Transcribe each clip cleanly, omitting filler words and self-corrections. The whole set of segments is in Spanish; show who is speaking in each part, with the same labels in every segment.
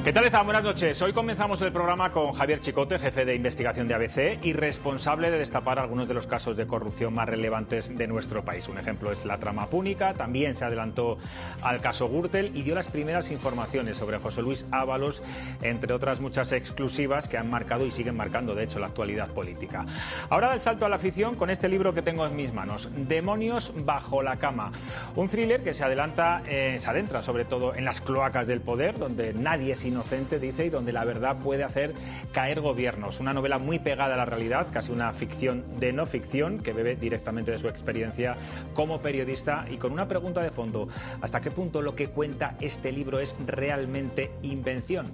Speaker 1: ¿Qué tal están? Buenas noches. Hoy comenzamos el programa con Javier Chicote, jefe de investigación de ABC y responsable de destapar algunos de los casos de corrupción más relevantes de nuestro país. Un ejemplo es la trama Púnica, también se adelantó al caso Gürtel y dio las primeras informaciones sobre José Luis Ábalos, entre otras muchas exclusivas que han marcado y siguen marcando, de hecho, la actualidad política. Ahora da el salto a la ficción con este libro que tengo en mis manos, Demonios bajo la cama. Un thriller que se adentra sobre todo en las cloacas del poder, donde nadie es inocente, dice, y donde la verdad puede hacer caer gobiernos. Una novela muy pegada a la realidad, casi una ficción de no ficción, que bebe directamente de su experiencia como periodista y con una pregunta de fondo: ¿hasta qué punto lo que cuenta este libro es realmente invención?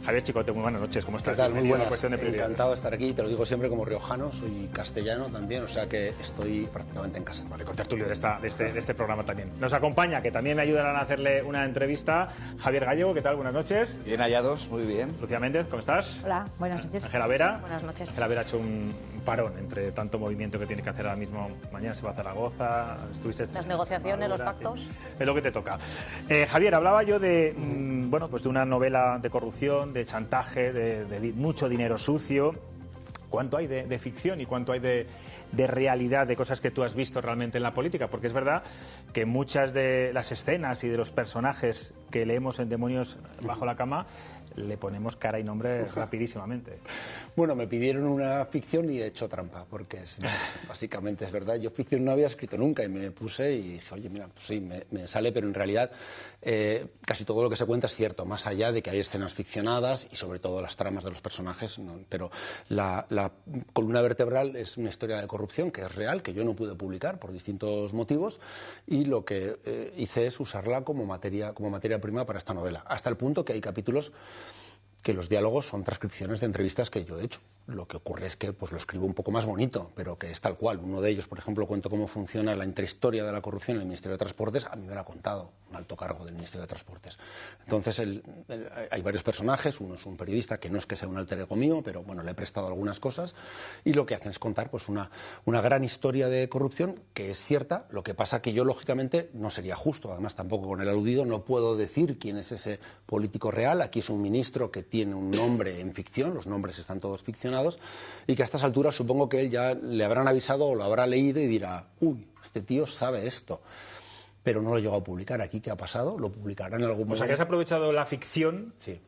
Speaker 1: Javier Chicote, muy buenas noches, ¿cómo estás?
Speaker 2: ¿Qué tal? Muy buenas, encantado de estar aquí, te lo digo siempre como riojano, soy castellano también, o sea que estoy prácticamente en casa.
Speaker 1: Vale, contertulio de este programa también. Nos acompaña, que también me ayudarán a hacerle una entrevista, Javier Gallego. ¿Qué tal? Buenas noches.
Speaker 3: Bien hallados, muy bien.
Speaker 1: Lucía Méndez, ¿cómo estás?
Speaker 4: Hola, buenas noches.
Speaker 1: Ángela Vera.
Speaker 4: Buenas noches.
Speaker 1: Ángela Vera ha hecho un parón entre tanto movimiento que tiene que hacer ahora mismo. Mañana se va a Zaragoza.
Speaker 4: Las negociaciones, los pactos.
Speaker 1: Es lo que te toca. Javier, hablaba yo de, pues de una novela de corrupción, de chantaje, de mucho dinero sucio. ¿Cuánto hay de ficción y cuánto hay de realidad, de cosas que tú has visto realmente en la política? Porque es verdad que muchas de las escenas y de los personajes que leemos en Demonios bajo la cama le ponemos cara y nombre rapidísimamente.
Speaker 2: Bueno, me pidieron una ficción y he hecho trampa, porque básicamente es verdad. Yo ficción no había escrito nunca y me puse y dije, oye, mira, pues sí, me sale, pero en realidad casi todo lo que se cuenta es cierto, más allá de que hay escenas ficcionadas y sobre todo las tramas de los personajes, ¿no? Pero la columna vertebral es una historia de corrupción que es real, que yo no pude publicar por distintos motivos, y lo que hice es usarla como materia prima para esta novela, hasta el punto que hay capítulos que los diálogos son transcripciones de entrevistas que yo he hecho. Lo que ocurre es que pues, lo escribo un poco más bonito, pero que es tal cual. Uno de ellos, por ejemplo, cuento cómo funciona la intrahistoria de la corrupción en el Ministerio de Transportes. A mí me lo ha contado un alto cargo del Ministerio de Transportes. Entonces, hay varios personajes. Uno es un periodista que no es que sea un alter ego mío, pero bueno, le he prestado algunas cosas. Y lo que hacen es contar pues, una gran historia de corrupción que es cierta. Lo que pasa que yo, lógicamente, no sería justo. Además, tampoco con el aludido no puedo decir quién es ese político real. Aquí es un ministro que tiene un nombre en ficción. Los nombres están todos ficcionados. Y que a estas alturas supongo que él ya le habrán avisado o lo habrá leído y dirá, uy, este tío sabe esto. Pero no lo llegó a publicar. ¿Aquí qué ha pasado? Lo publicarán en algún momento.
Speaker 1: O sea, que has aprovechado la ficción,
Speaker 2: sí,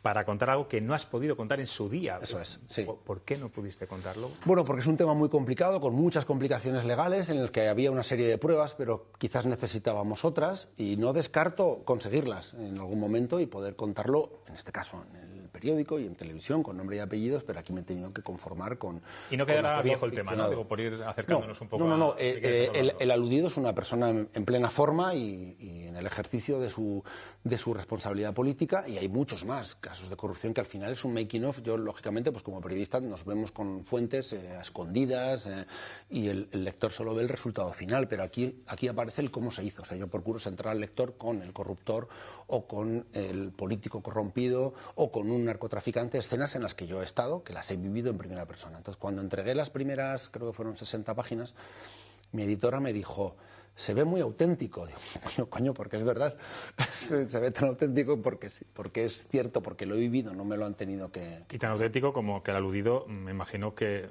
Speaker 1: para contar algo que no has podido contar en su día.
Speaker 2: Eso es, sí.
Speaker 1: ¿Por qué no pudiste contarlo?
Speaker 2: Bueno, porque es un tema muy complicado, con muchas complicaciones legales, en el que había una serie de pruebas, pero quizás necesitábamos otras, y no descarto conseguirlas en algún momento y poder contarlo, en este caso, en el periódico y en televisión, con nombre y apellidos, pero aquí me he tenido que conformar con...
Speaker 1: Y no quedará viejo el tema, ¿no? Digo, por ir acercándonos un poco
Speaker 2: No. El aludido es una persona en plena forma y en el ejercicio de su responsabilidad política, y hay muchos más casos de corrupción que al final es un making of. Yo, lógicamente, pues como periodista nos vemos con fuentes a escondidas y el lector solo ve el resultado final, pero aquí aparece el cómo se hizo. O sea, yo procuro centrar al lector con el corruptor o con el político corrompido o con un narcotraficante, escenas en las que yo he estado, que las he vivido en primera persona. Entonces, cuando entregué las primeras, creo que fueron 60 páginas, mi editora me dijo, se ve muy auténtico. Digo, coño, porque es verdad. Se ve tan auténtico porque es cierto, porque lo he vivido, no me lo han tenido que...
Speaker 1: Y tan auténtico como que el aludido, me imagino que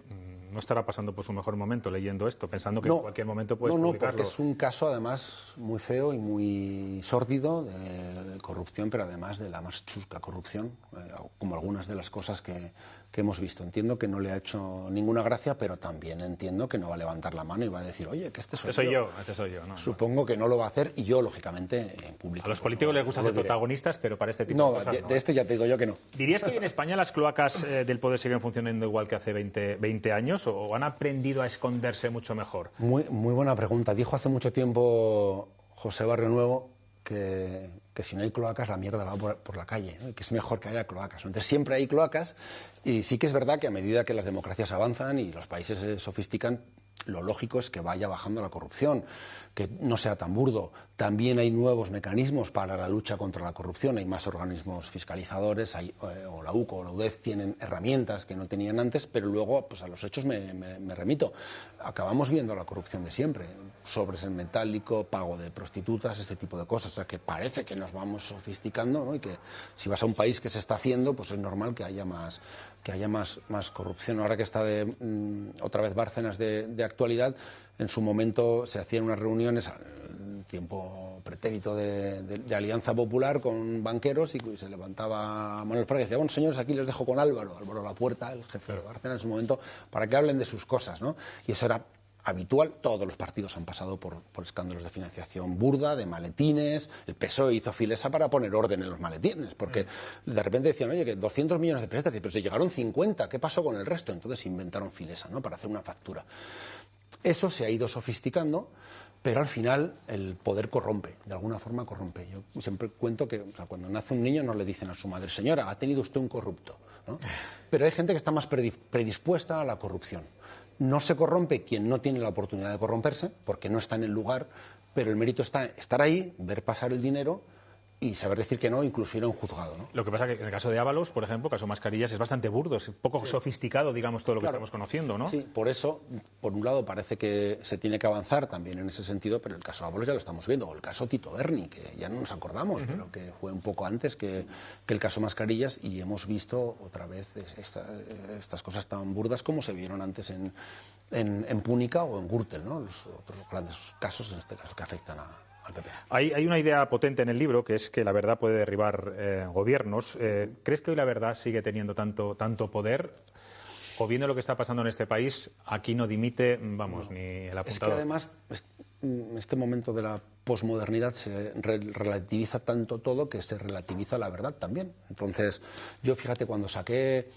Speaker 1: no estará pasando por su mejor momento leyendo esto, pensando que en cualquier momento puedes publicarlo.
Speaker 2: No, porque es un caso además muy feo y muy sórdido de corrupción, pero además de la más chusca corrupción, como algunas de las cosas que hemos visto. Entiendo que no le ha hecho ninguna gracia, pero también entiendo que no va a levantar la mano y va a decir, oye, que este soy yo.
Speaker 1: No,
Speaker 2: Supongo que no lo va a hacer, y yo, lógicamente, en público.
Speaker 1: A los políticos les gusta ser protagonistas, pero para este tipo de cosas
Speaker 2: no. De este ya te digo yo que no.
Speaker 1: ¿Dirías que hoy en España las cloacas del poder siguen funcionando igual que hace 20 años o han aprendido a esconderse mucho mejor?
Speaker 2: Muy buena pregunta. Dijo hace mucho tiempo José Barrio Nuevo que si no hay cloacas la mierda va por la calle, ¿no? Y que es mejor que haya cloacas. Entonces siempre hay cloacas, y sí que es verdad que a medida que las democracias avanzan y los países se sofistican, lo lógico es que vaya bajando la corrupción. que no sea tan burdo. También hay nuevos mecanismos para la lucha contra la corrupción, hay más organismos fiscalizadores, o la UCO o la UDEF tienen herramientas que no tenían antes, pero luego pues a los hechos me remito. Acabamos viendo la corrupción de siempre, sobres en metálico, pago de prostitutas, este tipo de cosas, o sea que parece que nos vamos sofisticando, ¿no? Y que si vas a un país que se está haciendo, pues es normal que haya más corrupción. Ahora que está otra vez Bárcenas de actualidad, en su momento se hacían unas reuniones al tiempo pretérito de Alianza Popular con banqueros y se levantaba Manuel Fraga y decía, bueno, señores, aquí les dejo con Álvaro Lapuerta, el jefe de Bárcenas en su momento, para que hablen de sus cosas, ¿no? Y eso era habitual. Todos los partidos han pasado por escándalos de financiación burda, de maletines. El PSOE hizo Filesa para poner orden en los maletines, porque de repente decían, oye, que 200 millones de pesetas, pero se llegaron 50, ¿qué pasó con el resto? Entonces inventaron Filesa, ¿no?, para hacer una factura. Eso se ha ido sofisticando, pero al final el poder corrompe, de alguna forma corrompe. Yo siempre cuento que cuando nace un niño no le dicen a su madre, señora, ha tenido usted un corrupto, ¿no? Pero hay gente que está más predispuesta a la corrupción. No se corrompe quien no tiene la oportunidad de corromperse, porque no está en el lugar, pero el mérito está en estar ahí, ver pasar el dinero y saber decir que no, incluso ir a un juzgado, ¿no?
Speaker 1: Lo que pasa es que en el caso de Ábalos, por ejemplo, caso Mascarillas, es bastante burdo, es poco sofisticado, digamos, todo lo que estamos conociendo, ¿no?
Speaker 2: Sí, por eso, por un lado, parece que se tiene que avanzar también en ese sentido, pero el caso Ábalos ya lo estamos viendo, o el caso Tito Berni, que ya no nos acordamos, pero que fue un poco antes que el caso Mascarillas, y hemos visto otra vez estas cosas tan burdas como se vieron antes en Púnica o en Gürtel, ¿no? Los otros grandes casos, en este caso, que afectan al PP.
Speaker 1: Hay una idea potente en el libro, que es que la verdad puede derribar gobiernos. ¿Crees que hoy la verdad sigue teniendo tanto poder? O viendo lo que está pasando en este país, aquí no dimite, vamos, ni el apuntador.
Speaker 2: Es que además, en este momento de la posmodernidad se relativiza tanto todo que se relativiza la verdad también. Entonces, yo fíjate, cuando saqué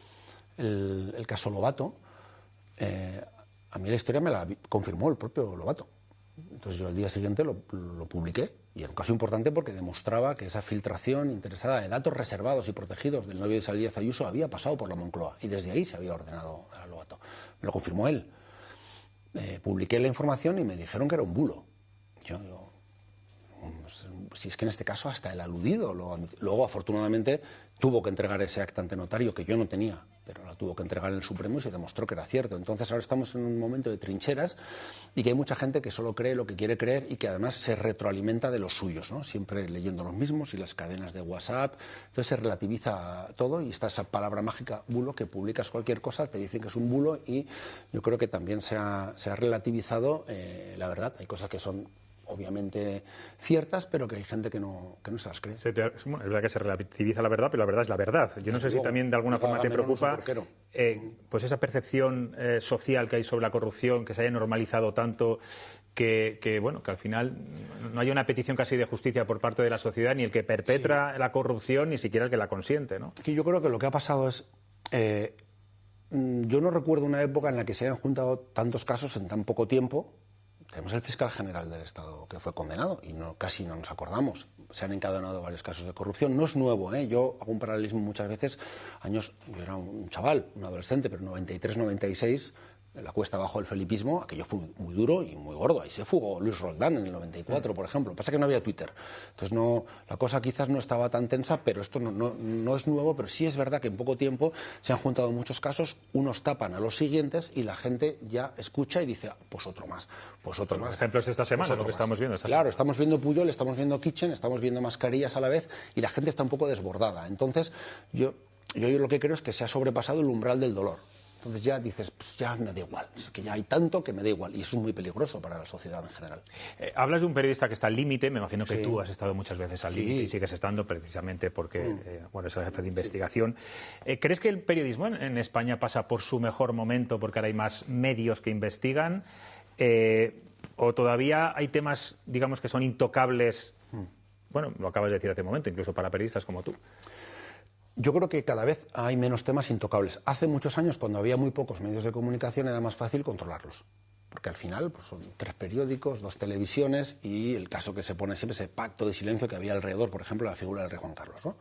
Speaker 2: el caso Lobato, a mí la historia me la confirmó el propio Lobato. Entonces yo al día siguiente lo publiqué, y era un caso importante porque demostraba que esa filtración interesada de datos reservados y protegidos del novio de Isabel Díaz Ayuso había pasado por la Moncloa, y desde ahí se había ordenado a Lobato. Me lo confirmó él. Publiqué la información y me dijeron que era un bulo. Si es que en este caso hasta el aludido luego afortunadamente tuvo que entregar ese acta ante notario, que yo no tenía, pero la tuvo que entregar en el Supremo y se demostró que era cierto. Entonces ahora estamos en un momento de trincheras y que hay mucha gente que solo cree lo que quiere creer y que además se retroalimenta de los suyos, ¿no? Siempre leyendo los mismos y las cadenas de WhatsApp. Entonces se relativiza todo y está esa palabra mágica, bulo, que publicas cualquier cosa, te dicen que es un bulo, y yo creo que también se ha relativizado la verdad. Hay cosas que son obviamente ciertas, pero que hay gente que no se las cree.
Speaker 1: Es verdad que se relativiza la verdad, pero la verdad es la verdad. Yo no sé si también de alguna forma te preocupa pues esa percepción social que hay sobre la corrupción, que se haya normalizado tanto, que al final no haya una petición casi de justicia por parte de la sociedad, ni el que perpetra la corrupción, ni siquiera el que la consiente, ¿no?
Speaker 2: Yo creo que lo que ha pasado es... yo no recuerdo una época en la que se hayan juntado tantos casos en tan poco tiempo. Tenemos el fiscal general del Estado que fue condenado y casi no nos acordamos. Se han encadenado varios casos de corrupción. No es nuevo, ¿eh? Yo hago un paralelismo muchas veces. Yo era un chaval, un adolescente, pero 93, 96, la cuesta abajo del felipismo, aquello fue muy duro y muy gordo. Ahí se fugó Luis Roldán en el 94, por ejemplo. Lo que pasa es que no había Twitter. Entonces la cosa quizás no estaba tan tensa, pero esto no es nuevo, pero sí es verdad que en poco tiempo se han juntado muchos casos, unos tapan a los siguientes y la gente ya escucha y dice, pues otro más, pues otro más.
Speaker 1: Por ejemplo, es esta semana lo que estamos viendo.
Speaker 2: Claro, estamos viendo Puyol, estamos viendo Kitchen, estamos viendo Mascarillas a la vez, y la gente está un poco desbordada. Entonces, yo lo que creo es que se ha sobrepasado el umbral del dolor. Entonces ya dices, pues ya me da igual, es que ya hay tanto que me da igual, y eso es muy peligroso para la sociedad en general.
Speaker 1: Hablas de un periodista que está al límite, me imagino que tú has estado muchas veces al límite y sigues estando precisamente porque es el jefe de investigación. ¿Crees que el periodismo en España pasa por su mejor momento porque ahora hay más medios que investigan? ¿O todavía hay temas, digamos, que son intocables? Bueno, lo acabas de decir hace un momento, incluso para periodistas como tú.
Speaker 2: Yo creo que cada vez hay menos temas intocables. Hace muchos años, cuando había muy pocos medios de comunicación, era más fácil controlarlos. Porque al final pues, son 3 periódicos, 2 televisiones y el caso que se pone siempre, ese pacto de silencio que había alrededor, por ejemplo, de la figura del rey Juan Carlos, ¿no?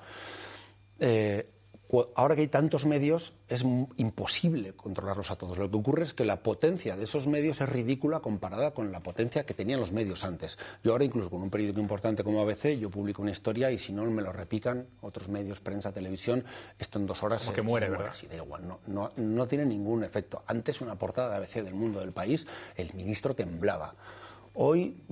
Speaker 2: Ahora que hay tantos medios, es imposible controlarlos a todos. Lo que ocurre es que la potencia de esos medios es ridícula comparada con la potencia que tenían los medios antes. Yo ahora, incluso con un periódico importante como ABC, yo publico una historia y si no me lo repican otros medios, prensa, televisión, esto en 2 horas
Speaker 1: como que muere, ¿verdad?
Speaker 2: Así, da igual, no tiene ningún efecto. Antes una portada de ABC del Mundo del País, el ministro temblaba. Hoy,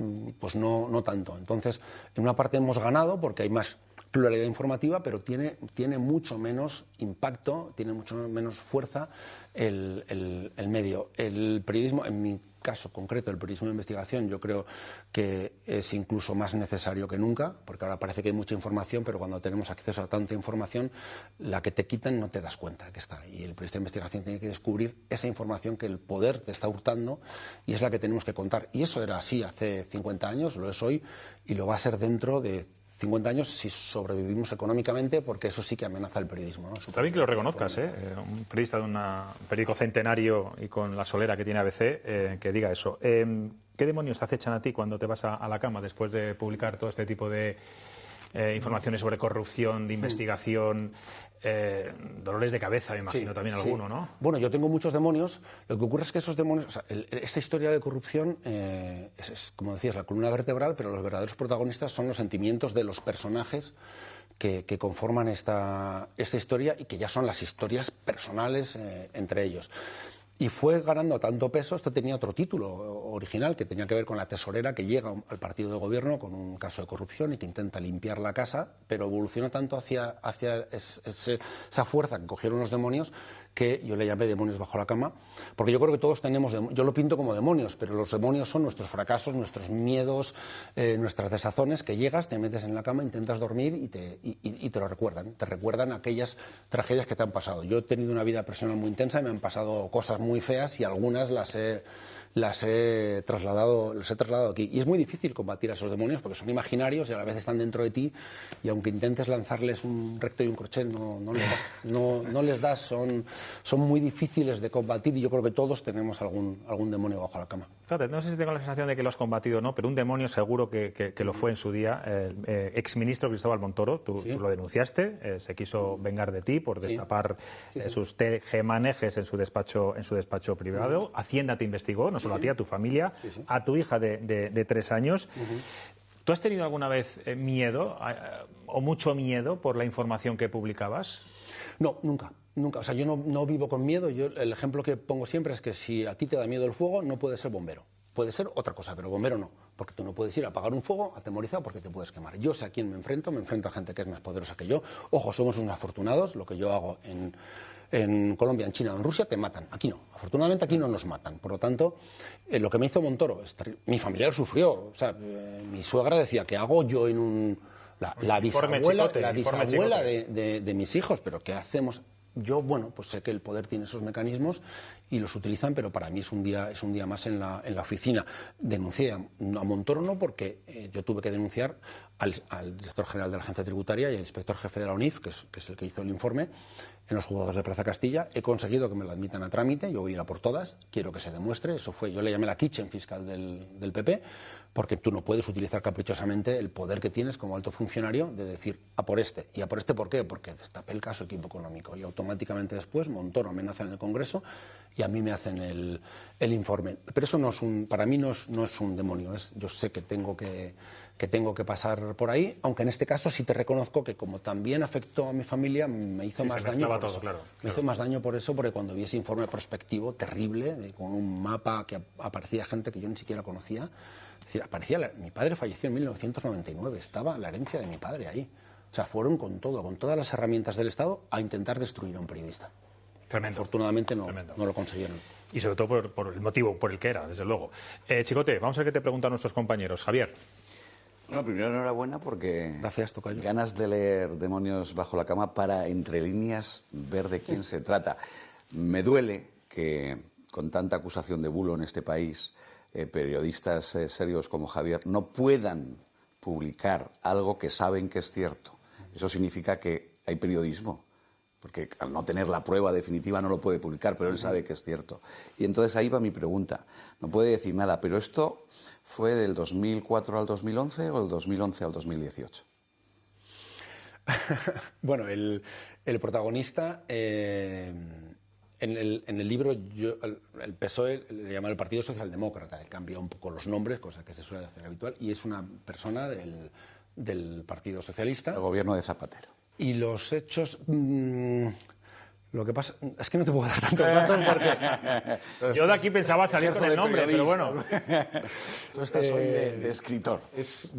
Speaker 2: pues no tanto. Entonces, en una parte hemos ganado porque hay más pluralidad informativa, pero tiene mucho menos impacto, tiene mucho menos fuerza el medio. El periodismo, en mi caso concreto, el periodismo de investigación, yo creo que es incluso más necesario que nunca, porque ahora parece que hay mucha información, pero cuando tenemos acceso a tanta información, la que te quitan no te das cuenta que está. Y el periodista de investigación tiene que descubrir esa información que el poder te está hurtando y es la que tenemos que contar. Y eso era así hace 50 años, lo es hoy y lo va a ser dentro de 50 años si sobrevivimos económicamente, porque eso sí que amenaza el periodismo, ¿no?
Speaker 1: Está bien que lo reconozcas, un periodista de un periódico centenario y con la solera que tiene ABC, que diga eso. ¿Qué demonios te acechan a ti cuando te vas a la cama después de publicar todo este tipo de informaciones sobre corrupción, de investigación? Dolores de cabeza, me imagino, también alguno, ¿no?
Speaker 2: Bueno, yo tengo muchos demonios. Lo que ocurre es que esos demonios, o sea, esta historia de corrupción es, como decías, la columna vertebral, pero los verdaderos protagonistas son los sentimientos de los personajes que conforman esta historia y que ya son las historias personales entre ellos. Y fue ganando tanto peso. Esto tenía otro título original que tenía que ver con la tesorera que llega al partido de gobierno con un caso de corrupción y que intenta limpiar la casa, pero evolucionó tanto hacia esa fuerza que cogieron los demonios que yo le llamé demonios bajo la cama, porque yo creo que todos tenemos, yo lo pinto como demonios, pero los demonios son nuestros fracasos, nuestros miedos, nuestras desazones, que llegas, te metes en la cama, intentas dormir y te lo recuerdan, te recuerdan aquellas tragedias que te han pasado. Yo he tenido una vida personal muy intensa y me han pasado cosas muy feas y algunas las he trasladado aquí. Y es muy difícil combatir a esos demonios porque son imaginarios y a la vez están dentro de ti y aunque intentes lanzarles un recto y un crochet no les das, son muy difíciles de combatir y yo creo que todos tenemos algún demonio bajo la cama.
Speaker 1: Fíjate, no sé si tengo la sensación de que lo has combatido o no, pero un demonio seguro que lo fue en su día. El exministro Cristóbal Montoro, tú lo denunciaste, se quiso vengar de ti por destapar sus tejemanejes en su despacho privado. Hacienda te investigó, no solo a ti, a tu familia, a tu hija de 3 años. ¿Tú has tenido alguna vez miedo o mucho miedo por la información que publicabas?
Speaker 2: No, nunca. Nunca. O sea, yo no vivo con miedo. El ejemplo que pongo siempre es que si a ti te da miedo el fuego, no puedes ser bombero. Puede ser otra cosa, pero bombero no. Porque tú no puedes ir a apagar un fuego atemorizado porque te puedes quemar. Yo sé a quién me enfrento a gente que es más poderosa que yo. Ojo, somos unos afortunados. Lo que yo hago en Colombia, en China o en Rusia, te matan. Aquí no. Afortunadamente aquí no nos matan. Por lo tanto, lo que me hizo Montoro, mi familiar sufrió. O sea, mi suegra decía, ¿qué hago yo en un... La bisabuela de mis hijos, pero ¿qué hacemos? Yo, bueno, pues sé que el poder tiene esos mecanismos y los utilizan, pero para mí es un día más en la oficina. Denuncié a Montoro no porque yo tuve que denunciar al director general de la Agencia Tributaria y al inspector jefe de la UNIF, que es el que hizo el informe, en los juzgados de Plaza Castilla. He conseguido que me lo admitan a trámite, yo voy a ir a por todas, quiero que se demuestre. Eso fue, yo le llamé la kitchen fiscal del PP, porque tú no puedes utilizar caprichosamente el poder que tienes como alto funcionario de decir a por este. ¿Y a por este por qué? Porque destapé el caso Equipo Económico y automáticamente después Montoro amenaza en el Congreso y a mí me hacen el informe. Pero eso para mí no es un demonio, yo sé que tengo que pasar por ahí, aunque en este caso sí te reconozco que como también afectó a mi familia, me hizo más daño por eso. Me hizo más daño por eso, porque cuando vi ese informe prospectivo terrible, con un mapa que aparecía gente que yo ni siquiera conocía, es decir, mi padre falleció en 1999, estaba la herencia de mi padre ahí. O sea, fueron con todas las herramientas del Estado a intentar destruir a un periodista.
Speaker 1: Tremendo.
Speaker 2: Afortunadamente no lo consiguieron.
Speaker 1: Y sobre todo por el motivo por el que era, desde luego. Chicote, vamos a ver qué te preguntan nuestros compañeros. Javier.
Speaker 3: Bueno, primero enhorabuena porque
Speaker 2: gracias, tocayo.
Speaker 3: Ganas de leer Demonios bajo la cama para, entre líneas, ver de quién se trata. Me duele que con tanta acusación de bulo en este país, periodistas serios como Javier no puedan publicar algo que saben que es cierto. Eso significa que hay periodismo, porque al no tener la prueba definitiva no lo puede publicar, pero él sabe que es cierto. Y entonces ahí va mi pregunta. No puede decir nada, pero esto ¿fue del 2004 al 2011 o del 2011 al 2018?
Speaker 2: Bueno, el protagonista, en el libro, el PSOE le llama el Partido Socialdemócrata, cambia un poco los nombres, cosa que se suele hacer habitual, y es una persona del Partido Socialista.
Speaker 3: El gobierno de Zapatero.
Speaker 2: Y los hechos... lo que pasa es que no te puedo dar tantos datos porque...
Speaker 1: Yo de aquí pensaba salir con el nombre, pero bueno.
Speaker 3: Tú estás hoy de escritor.
Speaker 2: Es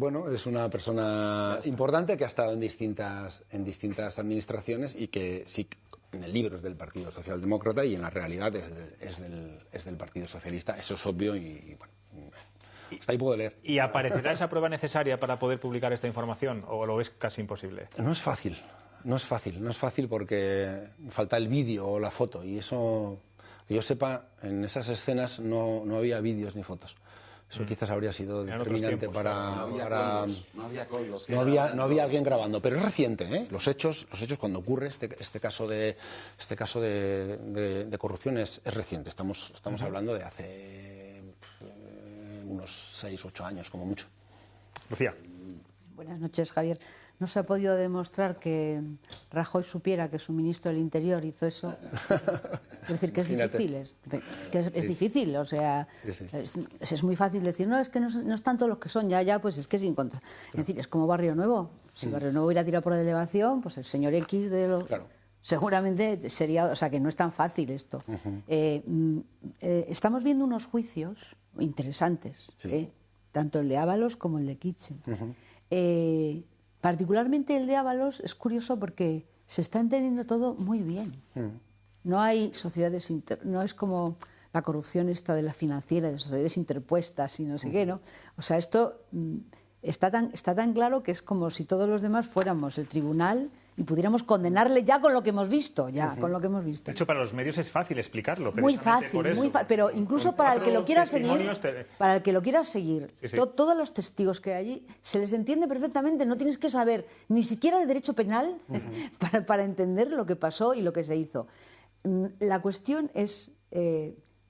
Speaker 2: una persona importante que ha estado en distintas administraciones y que sí, en el libro es del Partido Socialdemócrata y en la realidad es del Partido Socialista. Eso es obvio y bueno, hasta ahí puedo leer.
Speaker 1: ¿Y aparecerá esa prueba necesaria para poder publicar esta información o lo ves casi imposible?
Speaker 2: No es fácil. No es fácil porque falta el vídeo o la foto y eso, que yo sepa, en esas escenas no había vídeos ni fotos. Eso quizás habría sido determinante para... No había alguien grabando, pero es reciente, ¿eh? Los hechos cuando ocurre este caso de corrupción es reciente. Estamos hablando de hace unos 6 o 8 años como mucho.
Speaker 1: Lucía.
Speaker 4: Buenas noches, Javier. ¿No se ha podido demostrar que Rajoy supiera que su ministro del Interior hizo eso? Es decir, que es difícil. Es difícil, o sea, es muy fácil decir, no, es que no es tanto los que son, ya, pues es que es sin contra. Es decir, es como Barrio Nuevo. Si Barrio Nuevo hubiera tirado por la elevación, pues el señor X de los...
Speaker 2: Claro.
Speaker 4: Seguramente sería, o sea, que no es tan fácil esto. Estamos viendo unos juicios interesantes, tanto el de Ábalos como el de Kitchen. Particularmente el de Ábalos es curioso porque se está entendiendo todo muy bien. No hay sociedades, no es como la corrupción esta de la financiera, de sociedades interpuestas y no sé qué, ¿no? O sea, esto está tan claro que es como si todos los demás fuéramos el tribunal y pudiéramos condenarle ya con lo que hemos visto, con lo que hemos visto.
Speaker 1: De hecho, para los medios es fácil explicarlo.
Speaker 4: Muy fácil, pero incluso para el que lo quiera seguir, todos los testigos que hay allí, se les entiende perfectamente, no tienes que saber ni siquiera de derecho penal para entender lo que pasó y lo que se hizo. La cuestión es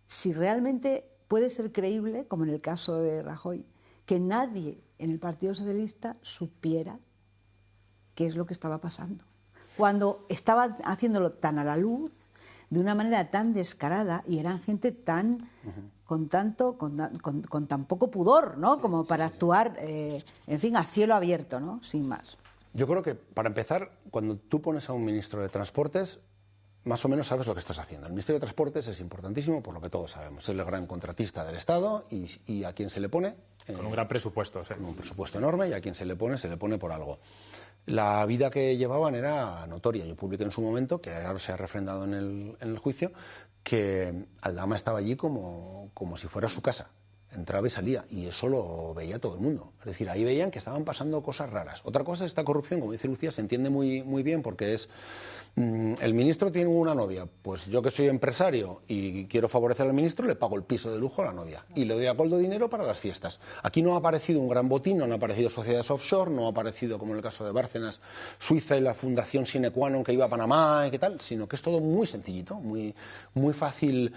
Speaker 4: si realmente puede ser creíble, como en el caso de Rajoy, que nadie en el Partido Socialista supiera qué es lo que estaba pasando. Cuando estaban haciéndolo tan a la luz, de una manera tan descarada, y eran gente tan con tan poco pudor, ¿no? Como para actuar, en fin, a cielo abierto, ¿no? Sin más.
Speaker 2: Yo creo que, para empezar, cuando tú pones a un ministro de Transportes, más o menos sabes lo que estás haciendo. El Ministerio de Transportes es importantísimo, por lo que todos sabemos. Es el gran contratista del Estado y a quien se le pone...
Speaker 1: Con un gran presupuesto. Sí.
Speaker 2: Con un presupuesto enorme y a quien se le pone por algo. La vida que llevaban era notoria. Yo publiqué en su momento, que ahora se ha refrendado en el juicio, que Aldama estaba allí como si fuera su casa. Entraba y salía, y eso lo veía todo el mundo. Es decir, ahí veían que estaban pasando cosas raras. Otra cosa es esta corrupción, como dice Lucía, se entiende muy bien porque es... el ministro tiene una novia, pues yo que soy empresario y quiero favorecer al ministro, le pago el piso de lujo a la novia y le doy a Koldo dinero para las fiestas. Aquí no ha aparecido un gran botín, no han aparecido sociedades offshore, no ha aparecido, como en el caso de Bárcenas, Suiza y la Fundación Sine Qua Non que iba a Panamá y qué tal, sino que es todo muy sencillito, muy fácil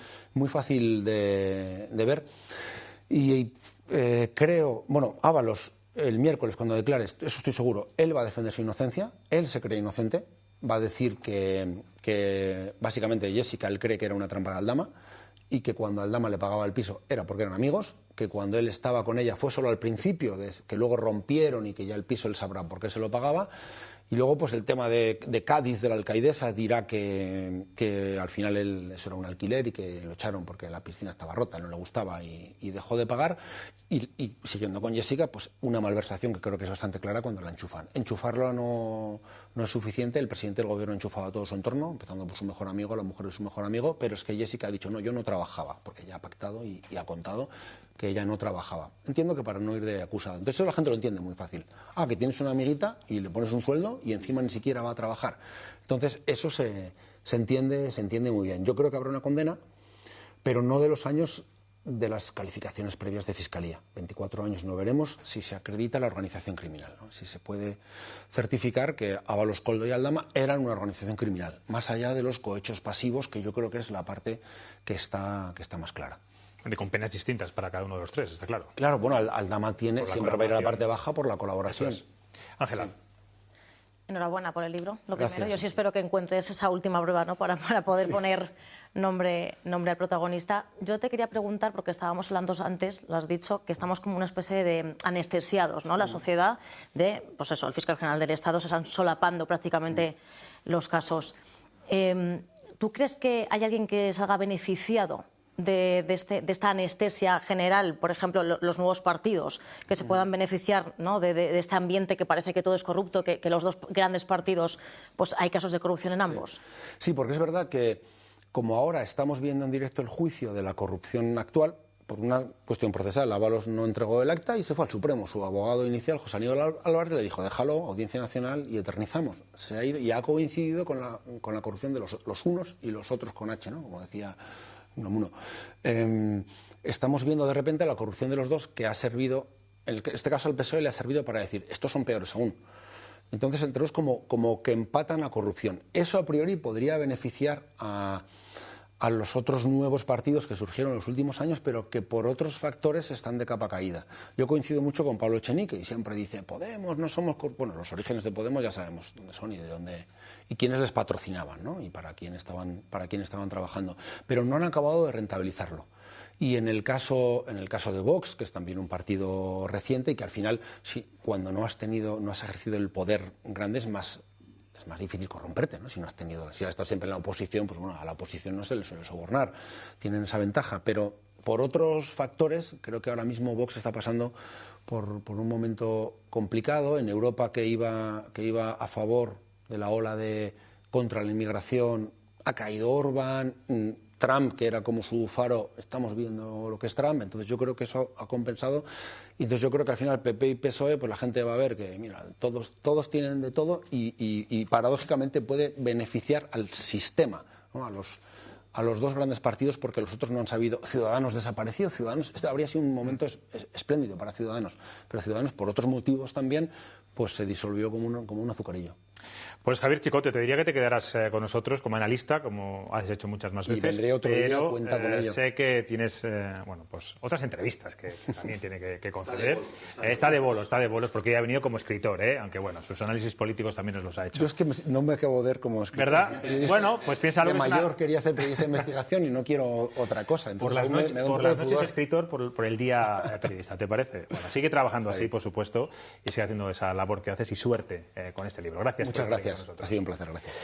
Speaker 2: de ver. Y creo, Ábalos, el miércoles cuando declare, eso estoy seguro, él va a defender su inocencia, él se cree inocente, va a decir que básicamente Jessica, él cree que era una trampa de Aldama y que cuando Aldama le pagaba el piso era porque eran amigos, que cuando él estaba con ella fue solo al principio, que luego rompieron y que ya el piso él sabrá por qué se lo pagaba. Y luego pues el tema de Cádiz, de la alcaidesa, dirá que al final eso era un alquiler y que lo echaron porque la piscina estaba rota, no le gustaba y dejó de pagar. Y siguiendo con Jessica, pues una malversación que creo que es bastante clara cuando la enchufan. Enchufarla no es suficiente, el presidente del gobierno enchufaba a todo su entorno, empezando por su mejor amigo, la mujer de su mejor amigo, pero es que Jessica ha dicho, no, yo no trabajaba, porque ya ha pactado y ha contado que ella no trabajaba. Entiendo que para no ir de acusada. Entonces eso la gente lo entiende muy fácil. Que tienes una amiguita y le pones un sueldo y encima ni siquiera va a trabajar. Entonces eso se entiende muy bien. Yo creo que habrá una condena, pero no de los años de las calificaciones previas de Fiscalía. 24 años no veremos si se acredita la organización criminal, ¿no? Si se puede certificar que Ábalos, Koldo y Aldama eran una organización criminal, más allá de los cohechos pasivos, que yo creo que es la parte que está más clara.
Speaker 1: Con penas distintas para cada uno de los tres, está claro.
Speaker 2: Claro, Aldama siempre va a ir a la parte baja por la colaboración.
Speaker 1: Ángela.
Speaker 5: Enhorabuena por el libro, lo
Speaker 2: Gracias.
Speaker 5: primero. Yo sí espero que encuentres esa última prueba, ¿no? para poder poner nombre al protagonista. Yo te quería preguntar, porque estábamos hablando antes, lo has dicho, que estamos como una especie de anestesiados, ¿no? La sociedad de, pues eso, el fiscal general del Estado se están solapando prácticamente los casos. ¿Tú crees que hay alguien que salga beneficiado de esta anestesia general, por ejemplo, los nuevos partidos, que se puedan beneficiar, ¿no? de este ambiente que parece que todo es corrupto, que los dos grandes partidos, pues hay casos de corrupción en ambos?
Speaker 2: Sí, porque es verdad que como ahora estamos viendo en directo el juicio de la corrupción actual, por una cuestión procesal, Ábalos no entregó el acta y se fue al Supremo. Su abogado inicial, José Aníbal Álvarez, le dijo, déjalo, Audiencia Nacional, y eternizamos. Se ha ido y ha coincidido con la corrupción de los unos y los otros con H, ¿no? Como decía Unamuno. Estamos viendo de repente la corrupción de los dos, que ha servido, en este caso al PSOE le ha servido para decir, estos son peores aún. Entonces, entre ellos como que empatan la corrupción. Eso a priori podría beneficiar a los otros nuevos partidos que surgieron en los últimos años, pero que por otros factores están de capa caída. Yo coincido mucho con Pablo Echenique, y siempre dice, Podemos, no somos... Bueno, los orígenes de Podemos ya sabemos dónde son y de dónde... y quiénes les patrocinaban, ¿no? Y para quién estaban trabajando. Pero no han acabado de rentabilizarlo. Y en el caso de Vox, que es también un partido reciente y que al final, sí, cuando no has ejercido el poder grande, es más difícil corromperte, ¿no? Si has estado siempre en la oposición, pues bueno, a la oposición no se le suele sobornar, tienen esa ventaja, pero por otros factores, creo que ahora mismo Vox está pasando por un momento complicado. En Europa, que iba a favor de la ola contra la inmigración, ha caído Orbán. Trump, que era como su faro, estamos viendo lo que es Trump, entonces yo creo que eso ha compensado, y entonces yo creo que al final PP y PSOE, pues la gente va a ver que, mira, todos tienen de todo y paradójicamente puede beneficiar al sistema, ¿no? A los dos grandes partidos, porque los otros no han sabido. Ciudadanos desaparecido, este habría sido un momento espléndido para Ciudadanos, pero Ciudadanos por otros motivos también, pues se disolvió como un azucarillo.
Speaker 1: Pues Javier Chicote, te diría que te quedaras con nosotros como analista, como has hecho muchas más veces.
Speaker 2: Y vendré otro día, cuenta con ello.
Speaker 1: Sé que tienes pues otras entrevistas que también tiene que conceder. Está de bolos, porque ya ha venido como escritor, aunque bueno, sus análisis políticos también nos los ha hecho.
Speaker 2: Yo es que no me acabo de ver como escritor.
Speaker 1: ¿Verdad? Bueno, pues piénsalo.
Speaker 2: De mayor quería ser periodista de investigación y no quiero otra cosa.
Speaker 1: Entonces, por las noches escritor, por el día periodista, ¿te parece? Bueno, sigue trabajando así, por supuesto, y sigue haciendo esa labor que haces, y suerte con este libro. Gracias.
Speaker 2: Muchas gracias. Ha sido un placer, gracias.